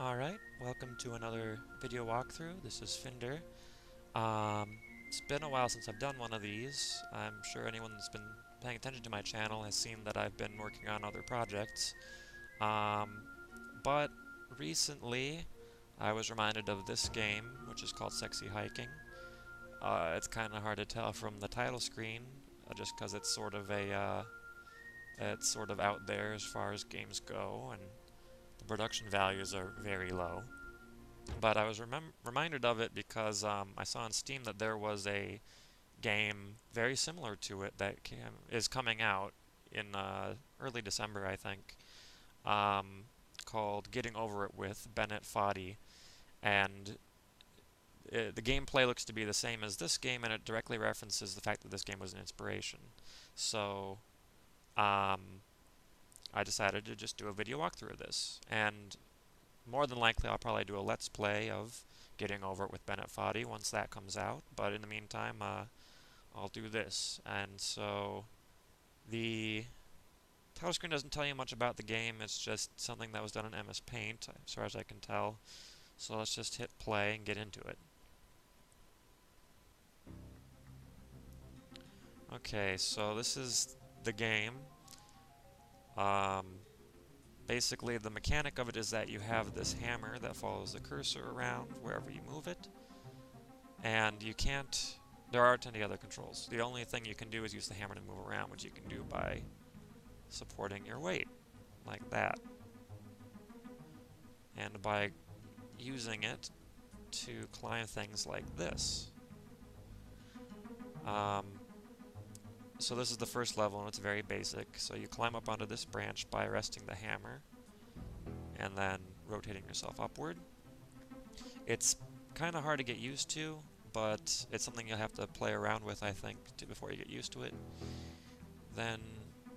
Alright, welcome to another video walkthrough. This is FYNDR. It's been a while since I've done one of these. I'm sure anyone that's been paying attention to my channel has seen that I've been working on other projects. But recently I was reminded of this game, which is called Sexy Hiking. It's kind of hard to tell from the title screen, just because it's sort of out there as far as games go, and the production values are very low. But I was reminded of it because I saw on Steam that there was a game very similar to it that is coming out in early December, I think, called Getting Over It with Bennett Foddy. And the gameplay looks to be the same as this game, and it directly references the fact that this game was an inspiration. So, I decided to just do a video walkthrough of this. And more than likely, I'll probably do a Let's Play of Getting Over It with Bennett Foddy once that comes out. But in the meantime, I'll do this. And so, the title screen doesn't tell you much about the game. It's just something that was done in MS Paint, as far as I can tell. So let's just hit play and get into it. Okay, so this is the game. Basically, the mechanic of it is that you have this hammer that follows the cursor around wherever you move it, and you can't... There aren't any other controls. The only thing you can do is use the hammer to move around, which you can do by supporting your weight, like that. And by using it to climb things like this. So this is the first level, and it's very basic. So you climb up onto this branch by resting the hammer, and then rotating yourself upward. It's kind of hard to get used to, but it's something you'll have to play around with, I think, before you get used to it. Then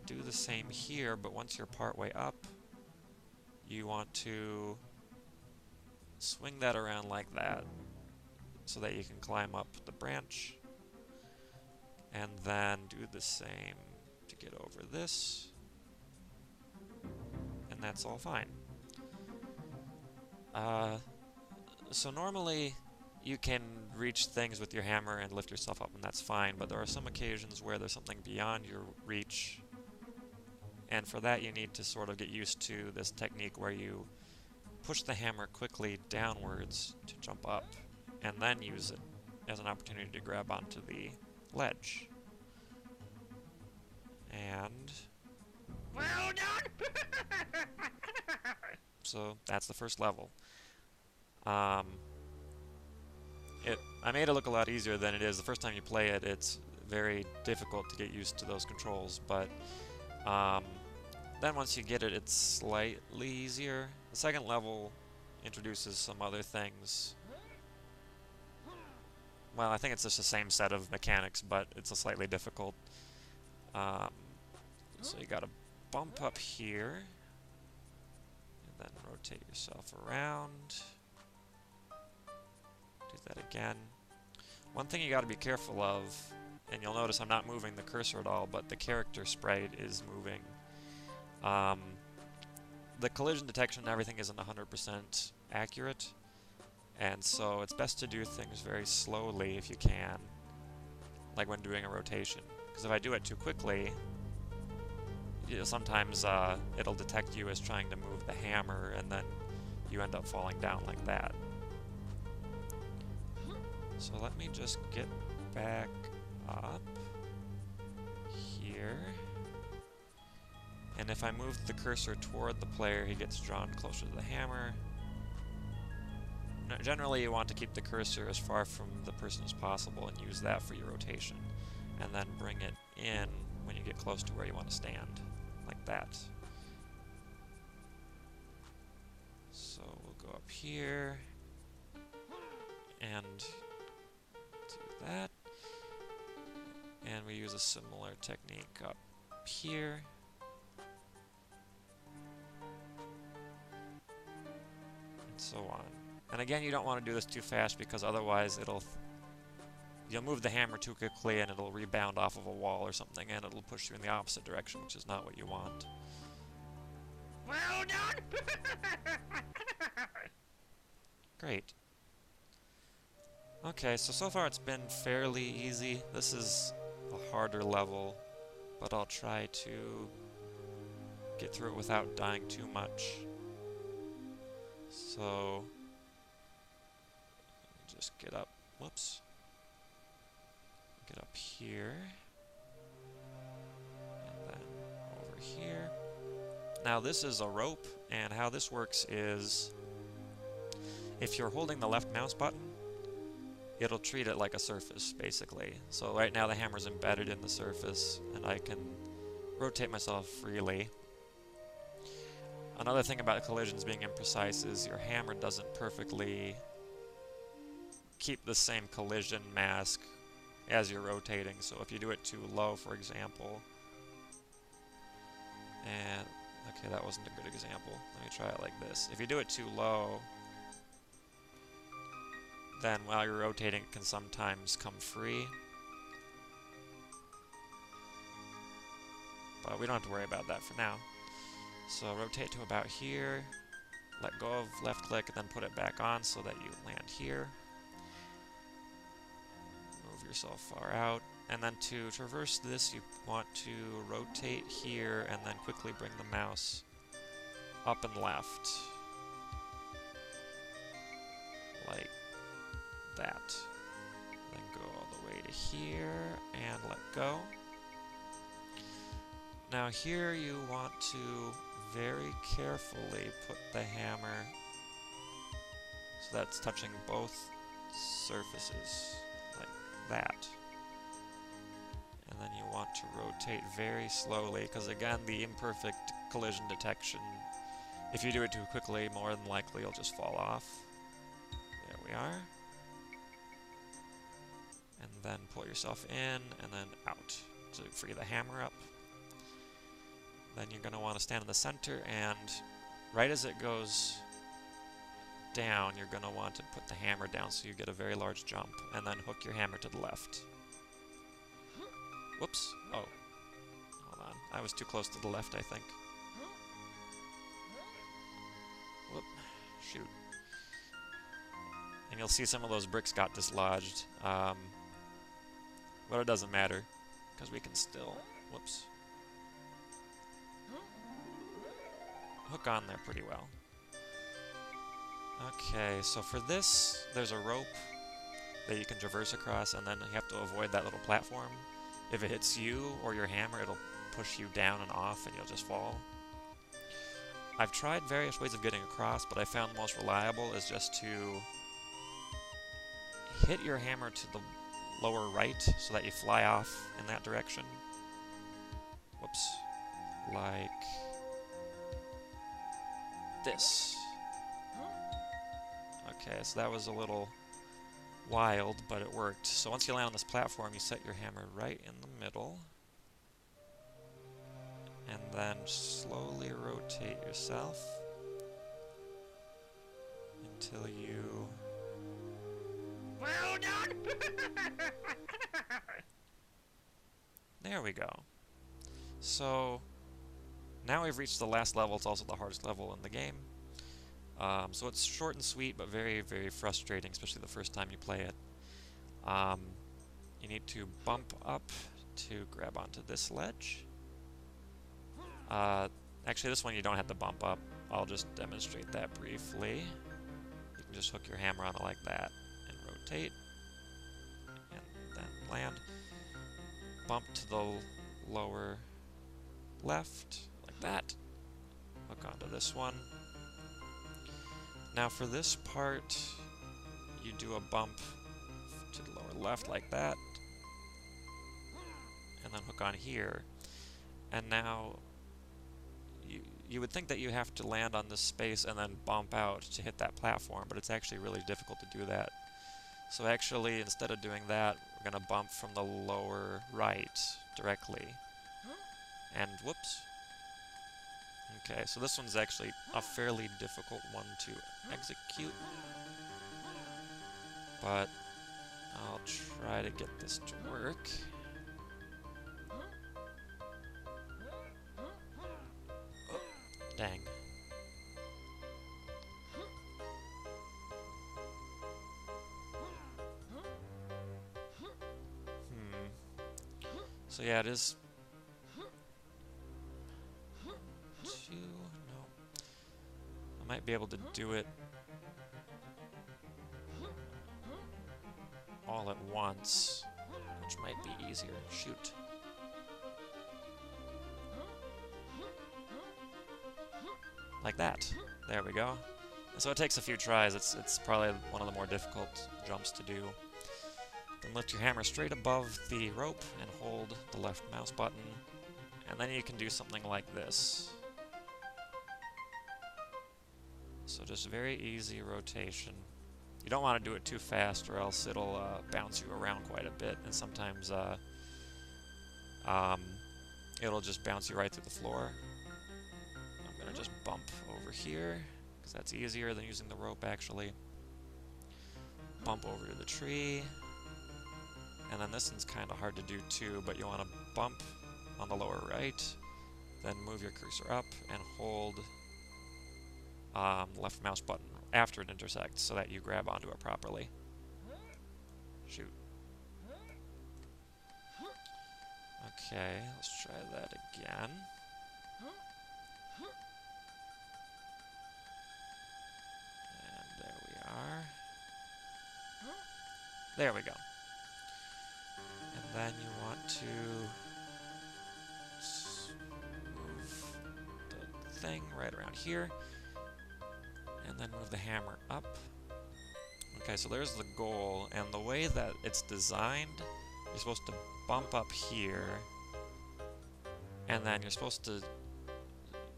do the same here, but once you're partway up, you want to swing that around like that, so that you can climb up the branch. And then do the same to get over this. And that's all fine. So normally you can reach things with your hammer and lift yourself up, and that's fine, but there are some occasions where there's something beyond your reach, and for that you need to sort of get used to this technique where you push the hammer quickly downwards to jump up, and then use it as an opportunity to grab onto the ledge. And well done. So that's the first level. I made it look a lot easier than it is. The first time you play it, it's very difficult to get used to those controls, but then once you get it, it's slightly easier. The second level introduces some other things. Well, I think it's just the same set of mechanics, but it's a slightly difficult. So you gotta bump up here, and then rotate yourself around. Do that again. One thing you gotta be careful of, and you'll notice I'm not moving the cursor at all, but the character sprite is moving. The collision detection and everything isn't 100% accurate, and so it's best to do things very slowly if you can, like when doing a rotation. Because if I do it too quickly, sometimes it'll detect you as trying to move the hammer, and then you end up falling down like that. So let me just get back up here. And if I move the cursor toward the player, he gets drawn closer to the hammer. Now, generally, you want to keep the cursor as far from the person as possible and use that for your rotation. And then bring it in when you get close to where you want to stand, like that. So we'll go up here and do that. And we use a similar technique up here. And so on. And again, you don't want to do this too fast, because otherwise you'll move the hammer too quickly and it'll rebound off of a wall or something, and it'll push you in the opposite direction, which is not what you want. Well done! Great. Okay, so far it's been fairly easy. This is a harder level, but I'll try to get through it without dying too much. So, just get up, whoops, get up here, and then over here. Now this is a rope, and how this works is, if you're holding the left mouse button, it'll treat it like a surface, basically. So right now the hammer's embedded in the surface, and I can rotate myself freely. Another thing about collisions being imprecise is your hammer doesn't perfectly keep the same collision mask as you're rotating. So if you do it too low, for example, and okay, that wasn't a good example. Let me try it like this. If you do it too low, then while you're rotating it can sometimes come free. But we don't have to worry about that for now. So rotate to about here, let go of left click, and then put it back on so that you land here. Move yourself far out. And then to traverse this, you want to rotate here and then quickly bring the mouse up and left. Like that. Then go all the way to here and let go. Now here you want to very carefully put the hammer so that's touching both surfaces, like that. And then you want to rotate very slowly, because again, the imperfect collision detection, if you do it too quickly, more than likely you'll just fall off. There we are. And then pull yourself in, and then out to free the hammer up. Then you're going to want to stand in the center, and right as it goes down, you're going to want to put the hammer down so you get a very large jump, and then hook your hammer to the left. Whoops. Oh. Hold on. I was too close to the left, I think. Whoop. Shoot. And you'll see some of those bricks got dislodged. But it doesn't matter, because we can still... Whoops. Hook on there pretty well. Okay, so for this, there's a rope that you can traverse across, and then you have to avoid that little platform. If it hits you or your hammer, it'll push you down and off, and you'll just fall. I've tried various ways of getting across, but I found the most reliable is just to hit your hammer to the lower right so that you fly off in that direction. Whoops. Like this. Okay, so that was a little wild, but it worked. So once you land on this platform, you set your hammer right in the middle, and then slowly rotate yourself until you... Well done! There we go. So now we've reached the last level. It's also the hardest level in the game. So it's short and sweet, but very, very frustrating, especially the first time you play it. You need to bump up to grab onto this ledge. Actually, this one you don't have to bump up. I'll just demonstrate that briefly. You can just hook your hammer on it like that and rotate, and then land. Bump to the lower left, like that. Hook onto this one. Now for this part, you do a bump to the lower left like that, and then hook on here. And now you would think that you have to land on this space and then bump out to hit that platform, but it's actually really difficult to do that. So actually, instead of doing that, we're going to bump from the lower right directly. And whoops. Okay, so this one's actually a fairly difficult one to execute, but I'll try to get this to work. Oh, dang. So yeah, it is 2, no. I might be able to do it all at once, which might be easier. Shoot. Like that. There we go. And so it takes a few tries. It's probably one of the more difficult jumps to do. Then lift your hammer straight above the rope and hold the left mouse button. And then you can do something like this. So just very easy rotation. You don't want to do it too fast or else it'll bounce you around quite a bit. And sometimes it'll just bounce you right through the floor. I'm going to just bump over here, because that's easier than using the rope actually. Bump over to the tree. And then this one's kind of hard to do too, but you want to bump on the lower right, then move your cursor up and hold left mouse button after it intersects so that you grab onto it properly. Shoot. Okay, let's try that again. And there we are. There we go. And then you want to move the thing right around here. And then move the hammer up. Okay, so there's the goal, and the way that it's designed, you're supposed to bump up here, and then you're supposed to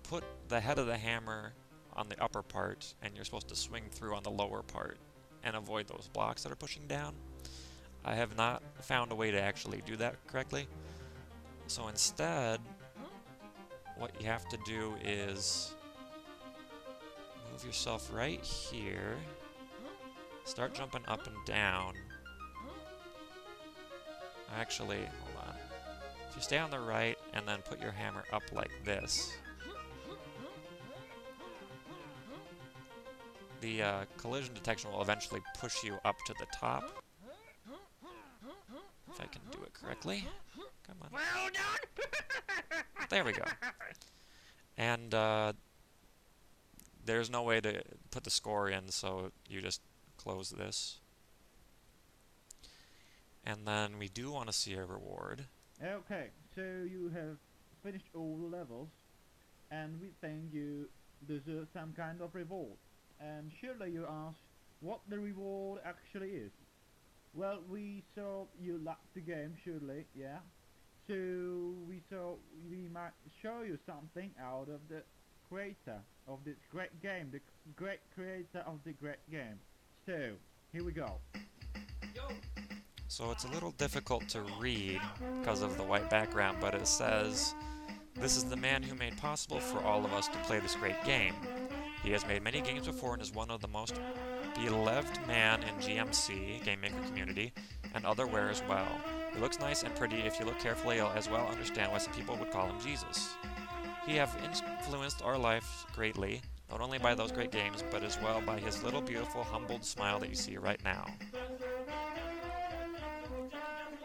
put the head of the hammer on the upper part, and you're supposed to swing through on the lower part, and avoid those blocks that are pushing down. I have not found a way to actually do that correctly, so instead, what you have to do is move yourself right here. Start jumping up and down. Actually, hold on. If you stay on the right and then put your hammer up like this, the collision detection will eventually push you up to the top. If I can do it correctly. Come on. Well done! There we go. And there's no way to put the score in, so you just close this. And then we do want to see a reward. Okay, so you have finished all the levels, and we think you deserve some kind of reward. And surely you ask what the reward actually is. Well, we saw you liked the game, surely, yeah? So we thought we might show you something out of the creator of this great game, the great creator of the great game. So, here we go. So it's a little difficult to read because of the white background, but it says, "This is the man who made possible for all of us to play this great game. He has made many games before and is one of the most beloved man in GMC, Game Maker community, and otherwhere as well. He looks nice and pretty. If you look carefully, you'll as well understand why some people would call him Jesus. He have influenced our life greatly, not only by those great games, but as well by his little beautiful humbled smile that you see right now."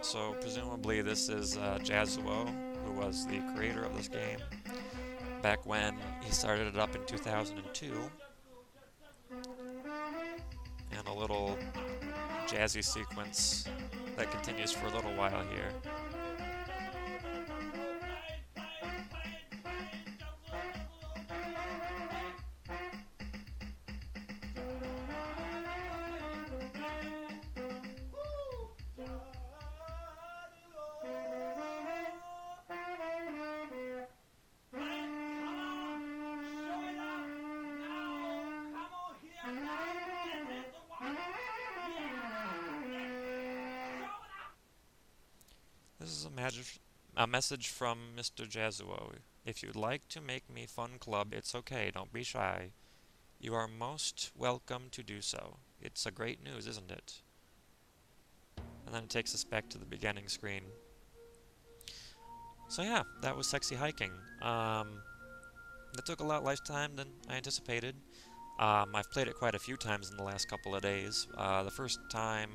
So presumably this is Jazuo, who was the creator of this game, back when he started it up in 2002. And a little jazzy sequence that continues for a little while here. This is a message from Mr. Jazuo. If you'd like to make me fun club, it's okay, don't be shy. You are most welcome to do so. It's a great news, isn't it? And then it takes us back to the beginning screen. So yeah, that was Sexy Hiking. That took a lot less time than I anticipated. I've played it quite a few times in the last couple of days. The first time...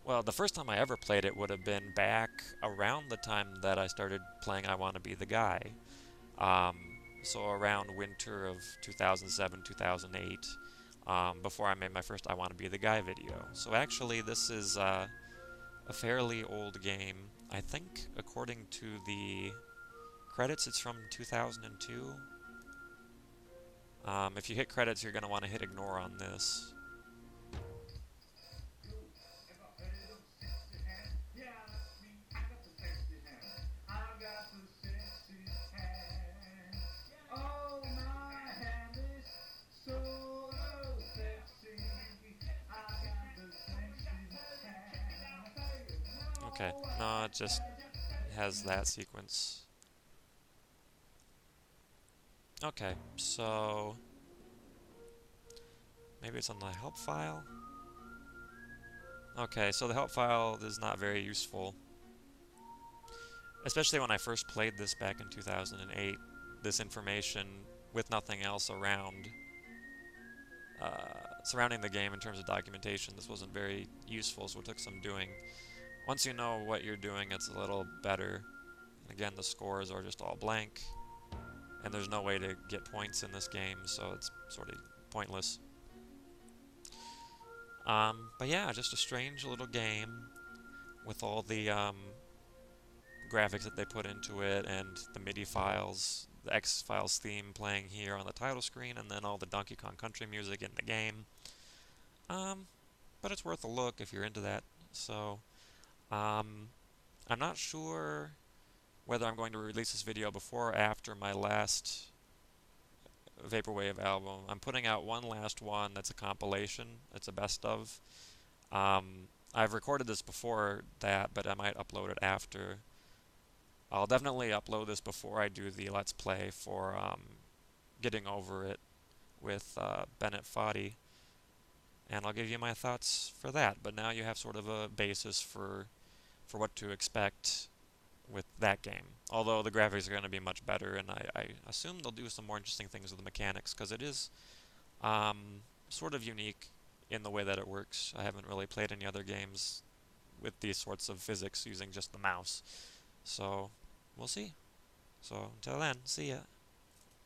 Well, the first time I ever played it would have been back around the time that I started playing I Want to Be the Guy. Um, so around winter of 2007, 2008, before I made my first I Want to Be the Guy video. So actually, this is a fairly old game. I think, according to the credits, it's from 2002. If you hit credits, you're going to want to hit ignore on this. Okay, no, it just has that sequence. Okay, so maybe it's on the help file. Okay, so the help file is not very useful, especially when I first played this back in 2008. This information with nothing else around surrounding the game in terms of documentation, this wasn't very useful, so it took some doing. Once you know what you're doing, it's a little better. And again, the scores are just all blank, and there's no way to get points in this game, so it's sort of pointless. But yeah, just a strange little game with all the graphics that they put into it and the MIDI files, the X Files theme playing here on the title screen, and then all the Donkey Kong Country music in the game. Um, but it's worth a look if you're into that. So, I'm not sure whether I'm going to release this video before or after my last Vaporwave album. I'm putting out one last one that's a compilation. It's a best of. I've recorded this before that, but I might upload it after. I'll definitely upload this before I do the Let's Play for Getting Over It with Bennett Foddy, and I'll give you my thoughts for that. But now you have sort of a basis for what to expect with that game. Although the graphics are going to be much better, and I assume they'll do some more interesting things with the mechanics, because it is sort of unique in the way that it works. I haven't really played any other games with these sorts of physics using just the mouse. So, we'll see. So, until then, see ya.